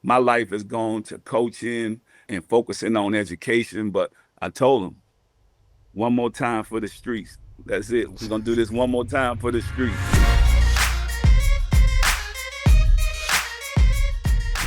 my life has gone to coaching and focusing on education. But I told him, one more time for the streets. That's it. We're going to do this one more time for the streets.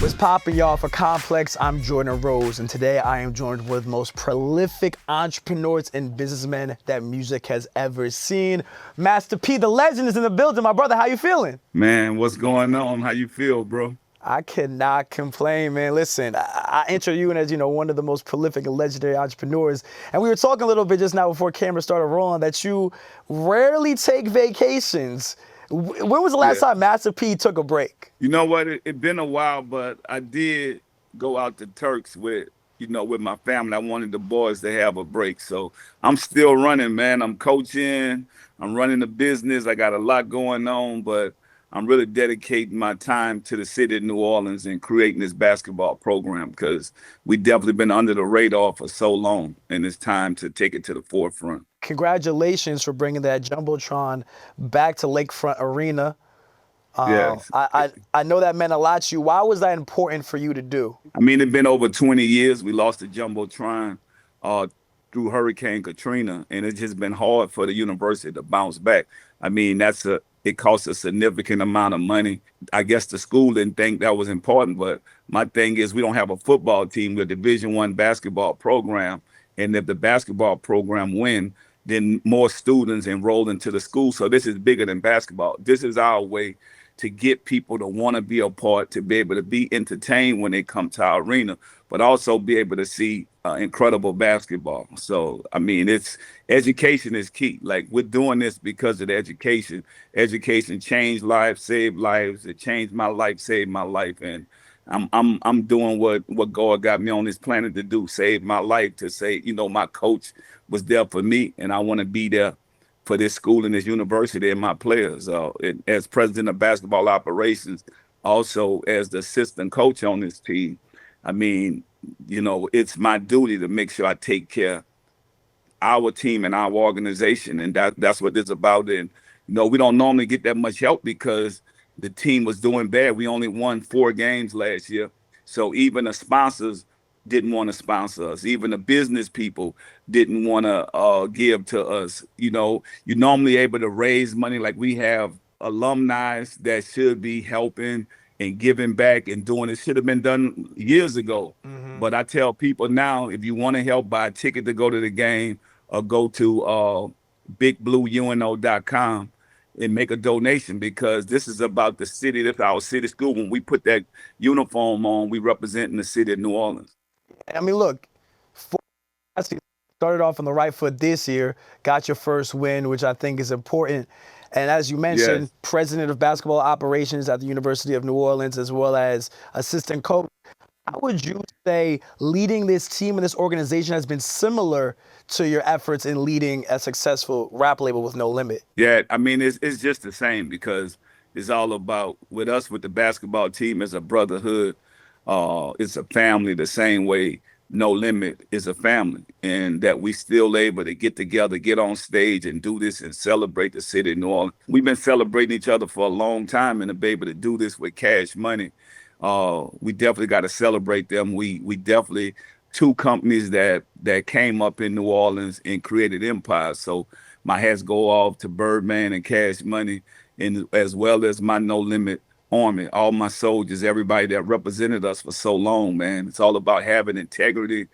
What's poppin', y'all? For Complex, I'm Jordan Rose, and today I am joined with the most prolific entrepreneurs and businessmen that music has ever seen. Master P, the legend, is in the building. My brother, how you feeling? Man, what's going on? How you feel, bro? I cannot complain, man. Listen, I intro you in as, one of the most prolific and legendary entrepreneurs. And we were talking a little bit just now before camera started rolling that you rarely take vacations. When was the last time Master P took a break? You know what? It been a while, but I did go out to Turks with my family. I wanted the boys to have a break. So I'm still running, man. I'm coaching. I'm running the business. I got a lot going on, but I'm really dedicating my time to the city of New Orleans and creating this basketball program because we definitely been under the radar for so long, and it's time to take it to the forefront. Congratulations for bringing that Jumbotron back to Lakefront Arena. Yes. I know that meant a lot to you. Why was that important for you to do? I mean, it's been over 20 years. We lost the Jumbotron through Hurricane Katrina, and it's just been hard for the university to bounce back. I mean, it costs a significant amount of money. I guess the school didn't think that was important, but my thing is we don't have a football team. We're a Division I basketball program, and if the basketball program win, then more students enroll into the school. So this is bigger than basketball. This is our way to get people to want to be a part, to be able to be entertained when they come to our arena, but also be able to see incredible basketball. So, I mean, education is key. Like, we're doing this because of the education. Education changed lives, saved lives. It changed my life, saved my life. And I'm doing what God got me on this planet to do, save my life, to say, my coach was there for me, and I want to be there for this school and this university and my players. As president of basketball operations, also as the assistant coach on this team, I mean, it's my duty to make sure I take care of our team and our organization, and that's what it's about. And we don't normally get that much help because the team was doing bad. We only won 4 games last year, so even the sponsors didn't want to sponsor us. Even the business people didn't want to give to us. You're normally able to raise money. Like, we have alumni that should be helping and giving back and doing it. Should have been done years ago. Mm-hmm. But I tell people now, if you want to help, buy a ticket to go to the game or go to bigblueuno.com and make a donation, because this is about the city. That's our city school. When we put that uniform on, we represent in the city of New Orleans. I mean, look, started off on the right foot this year, got your first win, which I think is important. And as you mentioned, yes, president of basketball operations at the University of New Orleans, as well as assistant coach. How would you say leading this team and this organization has been similar to your efforts in leading a successful rap label with No Limit? Yeah, I mean, it's just the same, because it's all about, with us, with the basketball team, it's a brotherhood. It's a family, the same way No Limit is a family, and that we still able to get together, get on stage and do this and celebrate the city of New Orleans. We've been celebrating each other for a long time, and to be able to do this with Cash Money, we definitely got to celebrate them. We definitely, 2 companies that came up in New Orleans and created empires. So my hats go off to Birdman and Cash Money, and as well as my No Limit Army, all my soldiers, everybody that represented us for so long, man. It's all about having integrity,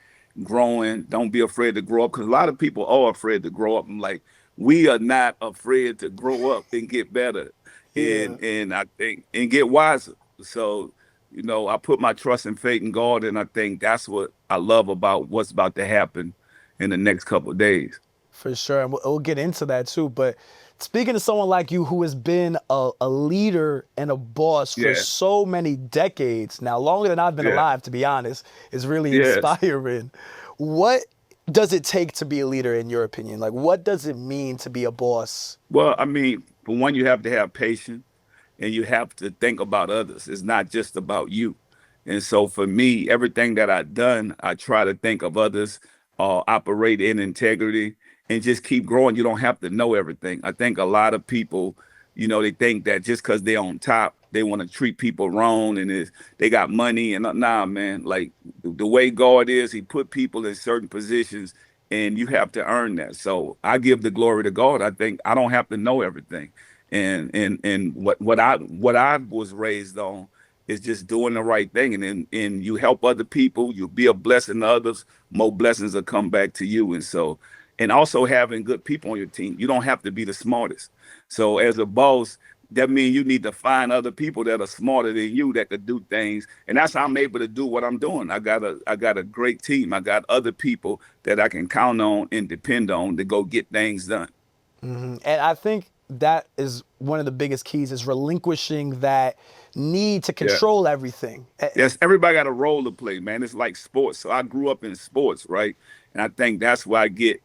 growing. Don't be afraid to grow up, because a lot of people are afraid to grow up. I'm like, we are not afraid to grow up and get better, and I think, and get wiser. So, I put my trust and faith in God, and I think that's what I love about what's about to happen in the next couple of days. For sure, and we'll get into that too, but speaking to someone like you who has been a leader and a boss for so many decades now, longer than I've been alive, to be honest, is really inspiring. What does it take to be a leader, in your opinion? Like, what does it mean to be a boss? Well, I mean, for one, you have to have patience, and you have to think about others. It's not just about you. And so for me, everything that I've done, I try to think of others, operate in integrity, and just keep growing. You don't have to know everything. I think a lot of people, they think that just because they're on top, they want to treat people wrong, and they got money. And nah, man, like the way God is, He put people in certain positions, and you have to earn that. So I give the glory to God. I think I don't have to know everything, and what I was raised on is just doing the right thing, and you help other people, you be a blessing to others, more blessings will come back to you. And so, and also having good people on your team. You don't have to be the smartest. So as a boss, that means you need to find other people that are smarter than you that could do things. And that's how I'm able to do what I'm doing. I got a great team. I got other people that I can count on and depend on to go get things done. And I think that is one of the biggest keys is relinquishing that need to Yeah. control everything. Yes, everybody got a role to play, man. It's like sports. So I grew up in sports, right? And I think that's where I get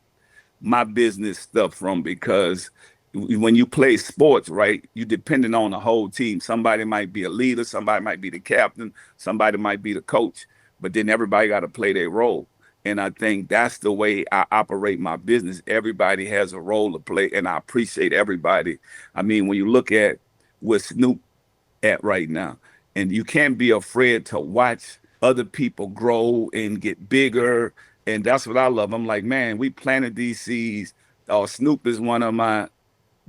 my business stuff from, because when you play sports, right, you depending on the whole team. Somebody might be a leader, somebody might be the captain, somebody might be the coach, but then everybody got to play their role. And I think that's the way I operate my business. Everybody has a role to play, and I appreciate everybody. I mean, when you look at what Snoop at right now, and you can't be afraid to watch other people grow and get bigger. And that's what I love. I'm like, man, we planted these seeds. Snoop is one of my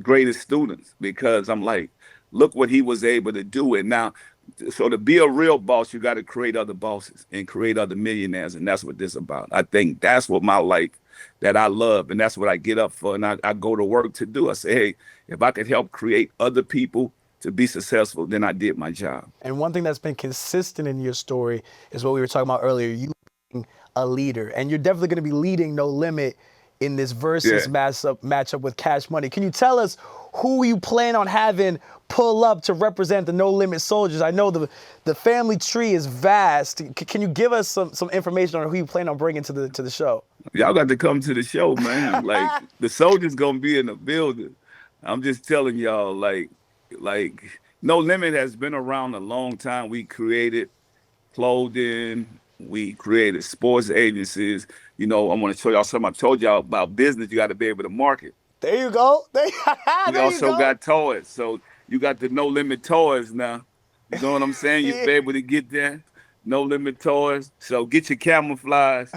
greatest students, because I'm like, look what he was able to do. And now, so to be a real boss, you got to create other bosses and create other millionaires. And that's what this is about. I think that's what my life that I love. And that's what I get up for. And I go to work to do. I say, hey, if I could help create other people to be successful, then I did my job. And one thing that's been consistent in your story is what we were talking about earlier, you being a leader. And you're definitely going to be leading No Limit in this versus Yeah. matchup with Cash Money. Can you tell us who you plan on having pull up to represent the No Limit soldiers? I know the family tree is vast. Can you give us some information on who you plan on bringing to the show? Y'all got to come to the show, man. Like, the soldiers gonna be in the building. I'm just telling y'all, like No Limit has been around a long time. We created clothing, we created sports agencies. You know, I want to show y'all something. I told y'all about business. You got to be able to market. There you go. There We you also go. got toys. So you got the No Limit toys now. You know what I'm saying? You'll be able to get that. No Limit toys. So get your camouflage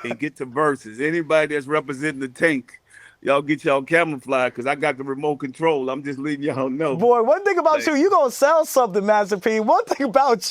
and get to verses. Anybody that's representing the tank, y'all get y'all camouflage, because I got the remote control. I'm just letting y'all know. Boy, one thing about Like, you gonna sell something, Master P. One thing about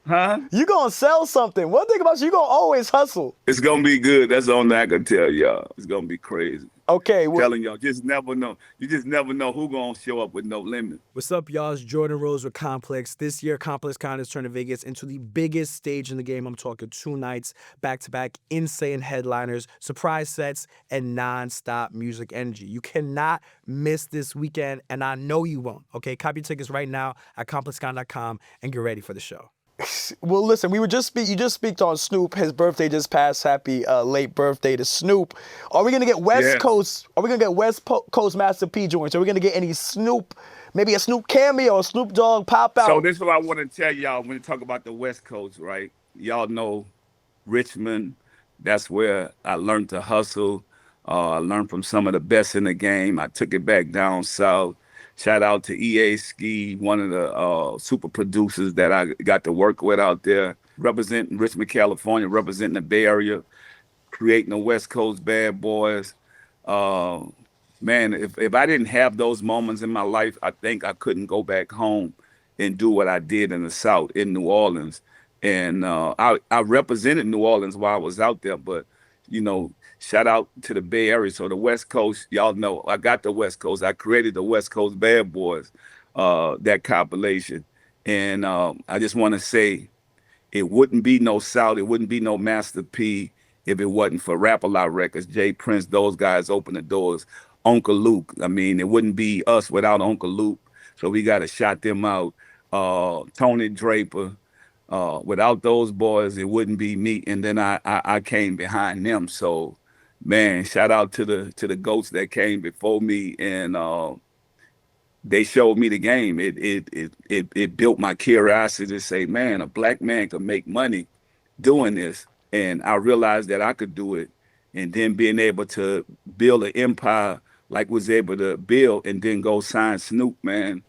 huh? you gonna sell something. One thing about you gonna always hustle. It's gonna be good. That's the only thing I can tell y'all. It's gonna be crazy. Okay, well, Telling y'all, just never know. You just never know who gonna show up with No Limit. what's up, y'all? It's Jordan Rose with Complex. This year, ComplexCon is turning Vegas into the biggest stage in the game. I'm talking 2 nights, back-to-back, insane headliners, surprise sets, and non-stop music energy. You cannot miss this weekend, and I know you won't. Okay, copy your tickets right now at ComplexCon.com and get ready for the show. Well, listen, you just speaked on Snoop. His birthday just passed. Happy late birthday to Snoop. Are we gonna get West Yes. Coast? Are we gonna get Coast Master P joints? Are we gonna get any Snoop? Maybe a Snoop cameo, a Snoop Dogg pop out? So this is what I want to tell y'all when you talk about the West Coast, right? Y'all know Richmond. That's where I learned to hustle. I learned from some of the best in the game. I took it back down south. Shout out to EA Ski, one of the super producers that I got to work with out there, representing Richmond, California, representing the Bay Area, creating the West Coast bad boys. Uh, Man, if I didn't have those moments in my life, I think I couldn't go back home and do what I did in the South, in New Orleans. And I represented New Orleans while I was out there, but you know, shout out to the Bay Area. So the West Coast, y'all know I got the West Coast. I created the West Coast Bad Boys, that compilation. And I just want to say it wouldn't be no South, it wouldn't be no Master P if it wasn't for Rap A Lot Records, Jay Prince, those guys opened the doors. Uncle Luke, I mean, it wouldn't be us without Uncle Luke. So we got to shout them out. Tony Draper, without those boys, it wouldn't be me. And then I came behind them. So, man, shout out to the goats that came before me, and they showed me the game. It built my curiosity to say, man, a black man could make money doing this, and I realized that I could do it. And then being able to build an empire like was able to build, and then go sign Snoop, man.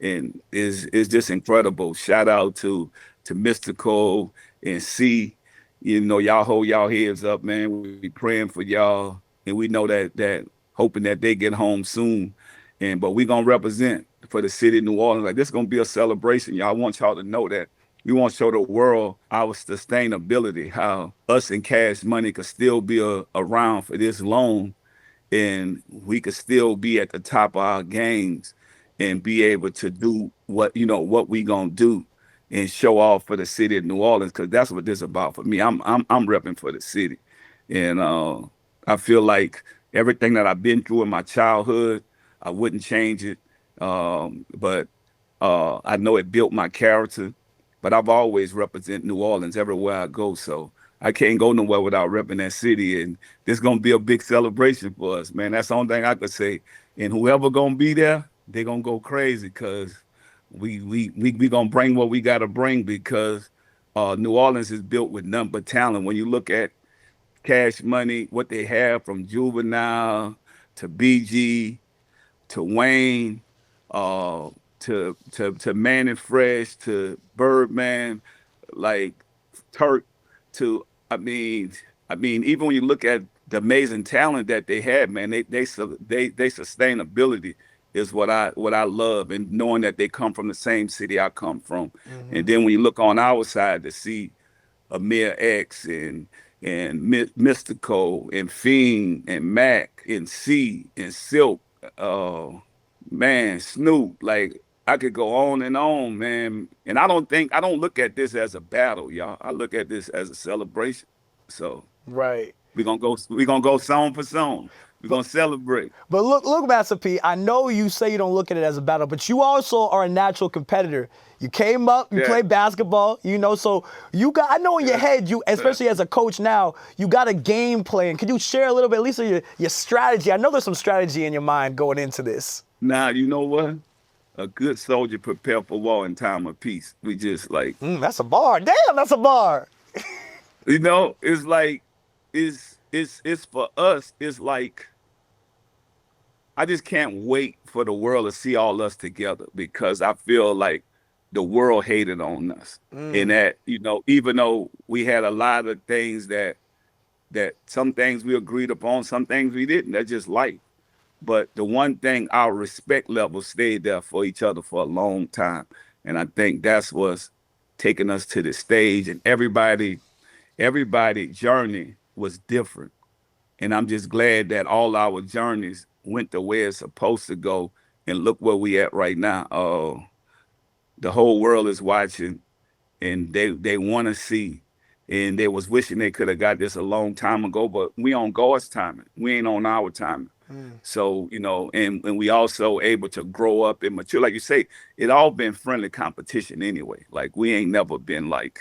and is just incredible. Shout out to Mystical and C. You know, y'all hold y'all heads up, man. We praying for y'all, and we know that hoping that they get home soon. And but we gonna represent for the city of New Orleans. Like this gonna be a celebration. Y'all, I want y'all to know that. We want to show the world our sustainability, how us and Cash Money could still be around for this long, and we could still be at the top of our games and be able to do what we gonna do and show off for the city of New Orleans, because that's what this is about for me. I'm repping for the city, and I feel like everything that I've been through in my childhood, I wouldn't change it. But I know it built my character, but I've always represent New Orleans everywhere I go. So I can't go nowhere without repping that city. And this gonna be a big celebration for us, man. That's the only thing I could say. And whoever gonna be there, they gonna go crazy because we gonna bring what we gotta bring, because New Orleans is built with nothing but talent. When you look at Cash Money, what they have from Juvenile to BG to Wayne, uh, to Man and Fresh to Birdman, like Turk, to I mean, even when you look at the amazing talent that they had, man, they sustainability is what I love, and knowing that they come from the same city I come from, and then when you look on our side to see Amir X and Mystical and Fiend and Mac and C and Silk, uh, man, Snoop. Like I could go on, man. And I don't look at this as a battle, y'all. I look at this as a celebration. So Right. we're gonna go song for song. We're But gonna celebrate. But look, Master P, I know you say you don't look at it as a battle, but you also are a natural competitor. You came up, you Yeah, played basketball, so you got, I know in your yeah. head, you, especially as a coach now, you got a game plan. Could you share a little bit, at least of your strategy? I know there's some strategy in your mind going into this. Now you know what? A good soldier prepare for war in time of peace. We just like, That's a bar. Damn, that's a bar. it's like it's for us. It's like I just can't wait for the world to see all us together, because I feel like the world hated on us. And that, even though we had a lot of things that some things we agreed upon, some things we didn't. That's just life. But the one thing, our respect level stayed there for each other for a long time. And I think that's what's taking us to the stage. And everybody journey was different. And I'm just glad that all our journeys went the way it's supposed to go. And look where we at right now. The whole world is watching, and they want to see. And they was wishing they could have got this a long time ago, but we on God's timing. We ain't on our timing. So, and we also able to grow up and mature. Like you say, it all been friendly competition anyway. Like we ain't never been like,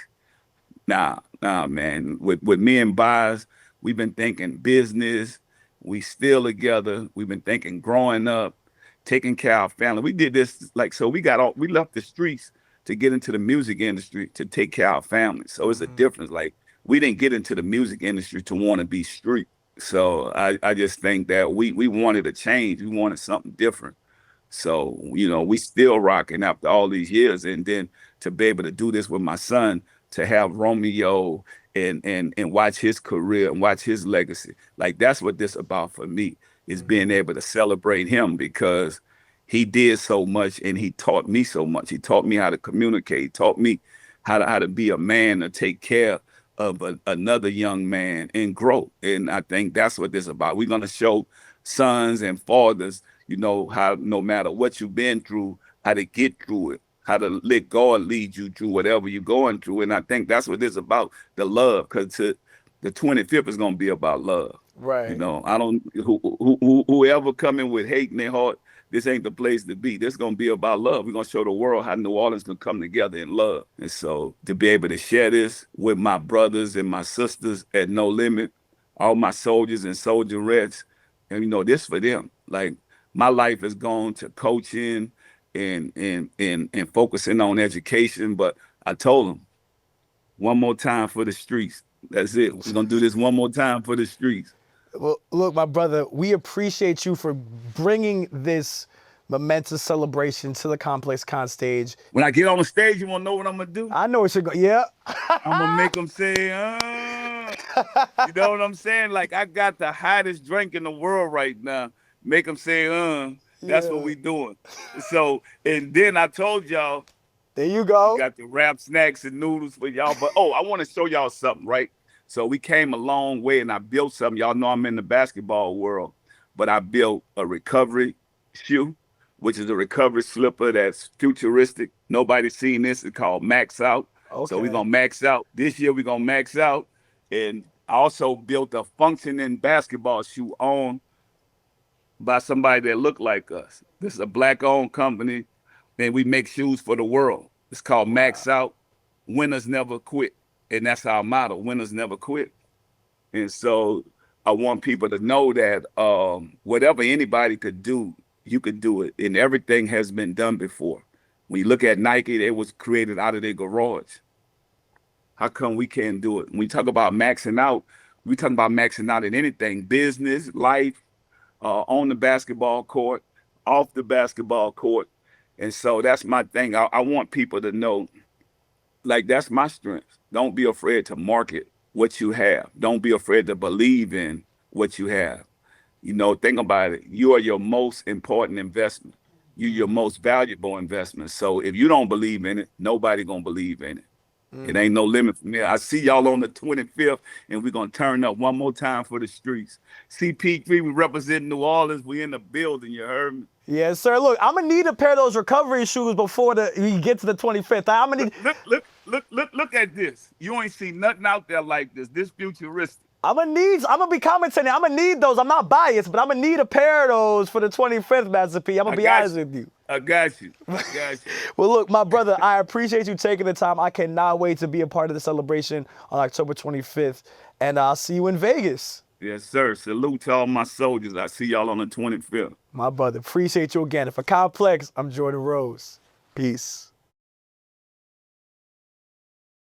nah, man. With me and Boz, we've been thinking business. We still together. We've been thinking growing up, taking care of our family. We did this like so. We left the streets to get into the music industry to take care of our family. So it's a difference. Like we didn't get into the music industry to want to be street. So I just think that we wanted a change. We wanted something different. So, we still rocking after all these years. And then to be able to do this with my son, to have Romeo and watch his career and watch his legacy. Like that's what this about for me, is being able to celebrate him, because he did so much and he taught me so much. He taught me how to communicate, he taught me how to be a man, to take care of another young man and grow. And I think that's what this is about. We're gonna show sons and fathers, how no matter what you've been through, how to get through it, how to let God lead you through whatever you're going through. And I think that's what this is about, the love, because the 25th is gonna be about love. Right. I don't whoever coming with hate in their heart, this ain't the place to be. This is gonna be about love. We're gonna show the world how New Orleans can come together in love. And so to be able to share this with my brothers and my sisters at No Limit, all my soldiers and soldierettes, and this for them. Like my life has gone to coaching and focusing on education. But I told them, one more time for the streets. That's it. We're gonna do this one more time for the streets. Well, look, my brother, we appreciate you for bringing this momentous celebration to the ComplexCon stage. When I get on the stage, you want to know what I'm going to do? I know what you're going, yeah. I'm going to make them say, you know what I'm saying? Like, I got the hottest drink in the world right now. Make them say, that's what we doing. So, and then I told y'all, there you go. We got the wrap snacks and noodles for y'all. But, I want to show y'all something, right? So we came a long way, and I built something. Y'all know I'm in the basketball world, but I built a recovery shoe, which is a recovery slipper that's futuristic. Nobody's seen this. It's called Max Out. Okay. So we're going to max out. This year, we're going to max out. And I also built a functioning basketball shoe owned by somebody that looked like us. This is a Black-owned company, and we make shoes for the world. It's called Max Out. Winners never quit. And that's our motto, winners never quit. And so I want people to know that whatever anybody could do, you could do it. And everything has been done before. When you look at Nike, it was created out of their garage. How come we can't do it? When we talk about maxing out, we talk about maxing out in anything, business, life, on the basketball court, off the basketball court. And so that's my thing. I want people to know, like, that's my strength. Don't be afraid to market what you have. Don't be afraid to believe in what you have. You know, think about it. You are your most important investment. You're your most valuable investment. So if you don't believe in it, nobody gonna believe in it. It ain't no limit from there. I see y'all on the 25th, and we're going to turn up one more time for the streets. CP3, we represent New Orleans. We in the building, you heard me? Yes, sir. Look, I'm going to need a pair of those recovery shoes before we get to the 25th. I'm gonna need... Look at this. You ain't seen nothing out there like this. This futuristic. I'm going to be commenting. I'm going to need those. I'm not biased, but I'm going to need a pair of those for the 25th, Master P. I'm going to be honest with you. I got you. Well, look, my brother, I appreciate you taking the time. I cannot wait to be a part of the celebration on October 25th. And I'll see you in Vegas. Yes, sir. Salute to all my soldiers. I see y'all on the 25th. My brother, appreciate you again. And for Complex, I'm Jordan Rose. Peace.